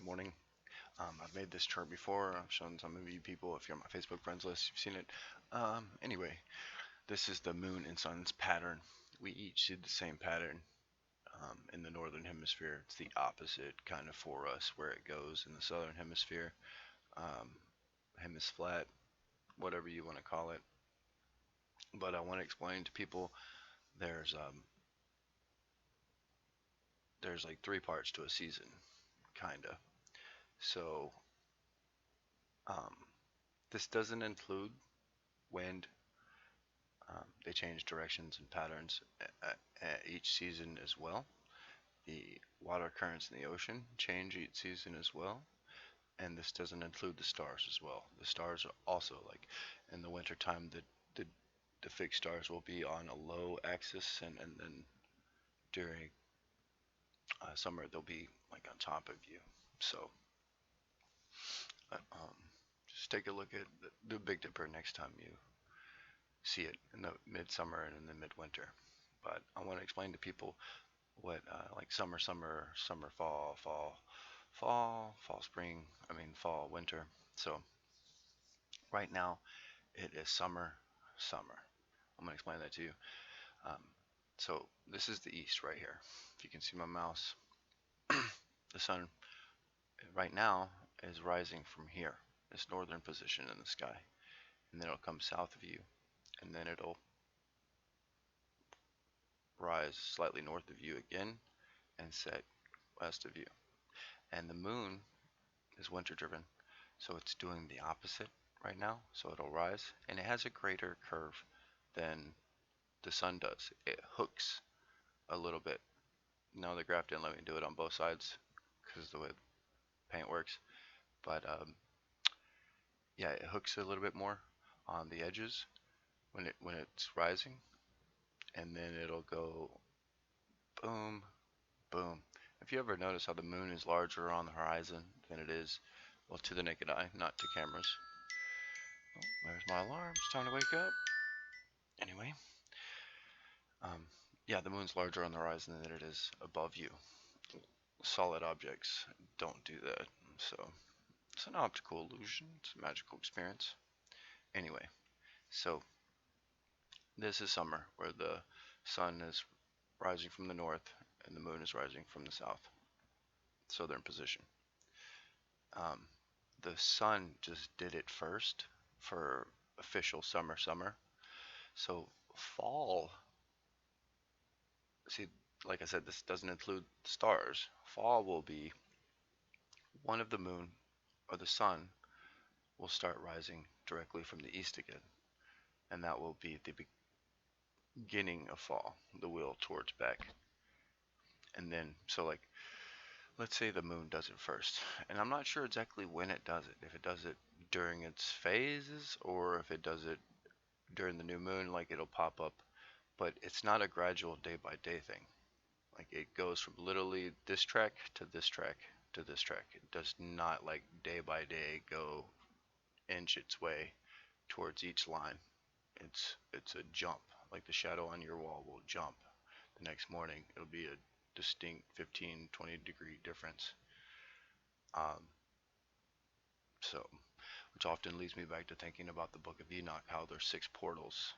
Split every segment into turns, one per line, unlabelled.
morning. I've made this chart before. I've shown some of you people, if you're on my Facebook friends list, you've seen it. Anyway, this is the moon and sun's pattern. We each see the same pattern in the northern hemisphere. It's the opposite kind of for us where it goes in the southern hemisphere. Um, Hemisflat, whatever you want to call it. But I want to explain to people there's um, there's like three parts to a season, kinda. So um, this doesn't include wind. They change directions and patterns at each season as well. The water currents in the ocean change each season as well. And this doesn't include the stars as well. The stars are also like in the wintertime, the, the fixed stars will be on a low axis, and then during summer, they'll be like on top of you. So just take a look at the Big Dipper next time you see it in the midsummer and in the midwinter. But I want to explain to people what like summer, fall, spring. I mean fall, winter. So right now it is summer. I'm gonna explain that to you. Um, so this is the east right here. If you can see my mouse, the sun right now is rising from here, this northern position in the sky, and then it'll come south of you, and then it'll rise slightly north of you again and set west of you. And the moon is winter driven, so it's doing the opposite right now. So it'll rise, and it has a greater curve than the sun does. It hooks a little bit. No, the graph didn't let me do it on both sides because the way paint works. But yeah, it hooks a little bit more on the edges when it's rising, and then it'll go boom, boom. If you ever notice how the moon is larger on the horizon than it is, well, to the naked eye, not to cameras. Oh, there's my alarm. It's time to wake up. Anyway, um, yeah, the moon's larger on the horizon than it is above you. Solid objects don't do that. So it's an optical illusion. It's a magical experience. Anyway, so this is summer where the sun is rising from the north and the moon is rising from the south, southern position. Um, the sun just did it first for official summer. So fall, see, like I said, this doesn't include stars. Fall will be one of the moon or the sun will start rising directly from the east again, and that will be the beginning of fall, the wheel towards back. And then, so like, let's say the moon does it first, and I'm not sure exactly when it does it, if it does it during its phases or if it does it during the new moon, like it'll pop up, but it's not a gradual day by day thing. Like it goes from literally this track to this track to this track. It does not like day by day go inch its way towards each line. It's a jump. Like the shadow on your wall will jump. The next morning it'll be a distinct 15-20 degree difference. Um, so, which often leads me back to thinking about the Book of Enoch, how there's six portals.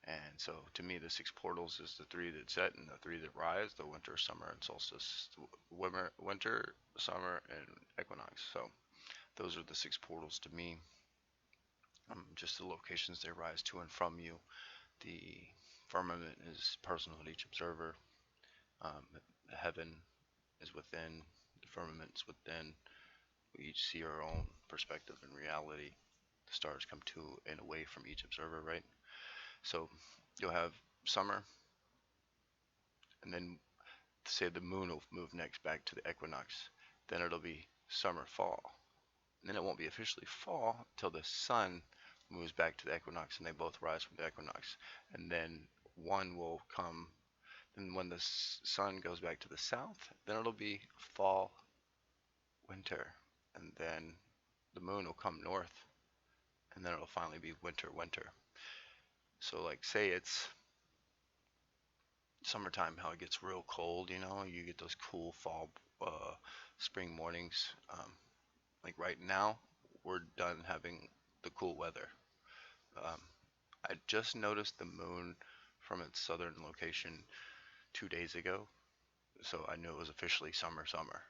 And so to me, the six portals is the three that set and the three that rise, the winter, summer, and solstice. Winter, summer, and equinox. So those are the six portals to me. Just the locations they rise to and from you. The firmament is personal to each observer. Heaven is within. The firmament is within. We each see our own perspective and reality. The stars come to and away from each observer, right? So you'll have summer, and then say the moon will move next back to the equinox. Then it'll be summer, fall. And then it won't be officially fall till the sun moves back to the equinox and they both rise from the equinox. And then one will come, and when the sun goes back to the south, then it'll be fall, winter. And then the moon will come north, and then it'll finally be winter. So like say it's summertime, how it gets real cold, you get those cool fall, spring mornings. Like right now, we're done having the cool weather. Um, I just noticed the moon from its southern location 2 days ago, so I knew it was officially summer, summer,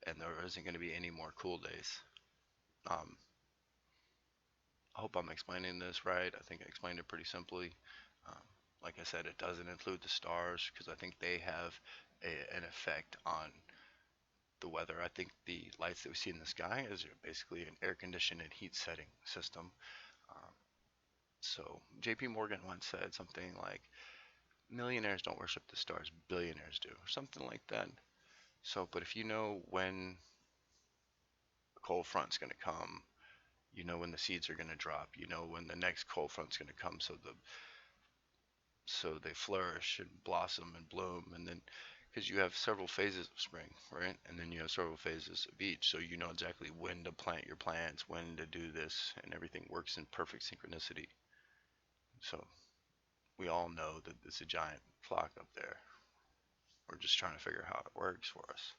and there isn't going to be any more cool days. Um, I hope I'm explaining this right. I think I explained it pretty simply. Um, like I said, it doesn't include the stars because I think they have an effect on the weather. I think the lights that we see in the sky is basically an air conditioned and heat setting system. Um, so JP Morgan once said something like, millionaires don't worship the stars, billionaires do, or something like that. So, but if you know when a cold front's going to come, you know when the seeds are going to drop, you know when the next cold front's going to come, so they flourish and blossom and bloom, and then because you have several phases of spring, right? And then you have several phases of each, so you know exactly when to plant your plants, when to do this, and everything works in perfect synchronicity. So we all know that it's a giant clock up there. We're just trying to figure out how it works for us.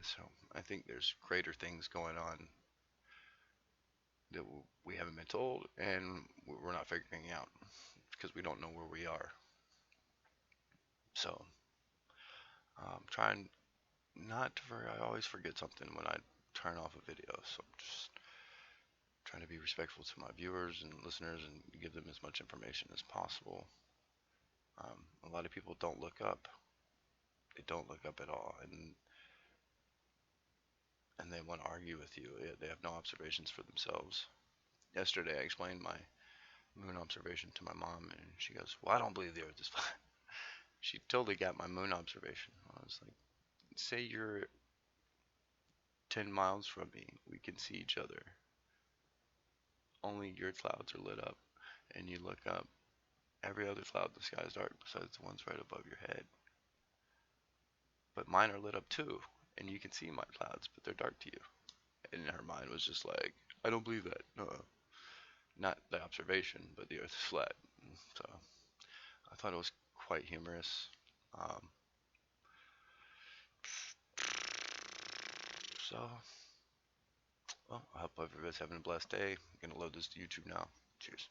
So I think there's greater things going on that we haven't been told, and we're not figuring out because we don't know where we are. So trying not to forget. I always forget something when I turn off a video, so I'm just trying to be respectful to my viewers and listeners and give them as much information as possible. A lot of people don't look up. They don't look up at all, and they want to argue with you. They have no observations for themselves. Yesterday, I explained my moon observation to my mom, and she goes, "Well, I don't believe the Earth is flat." She totally got my moon observation. I was like, "Say you're 10 miles from me, we can see each other. Only your clouds are lit up, and you look up. Every other cloud in the sky is dark besides the ones right above your head. But mine are lit up too, and you can see my clouds, but they're dark to you." And her mind was just like, "I don't believe that. No, not the observation, but the Earth is flat." So I thought it was quite humorous. Um, so, well, I hope everybody's having a blessed day. I'm gonna load this to YouTube now. Cheers.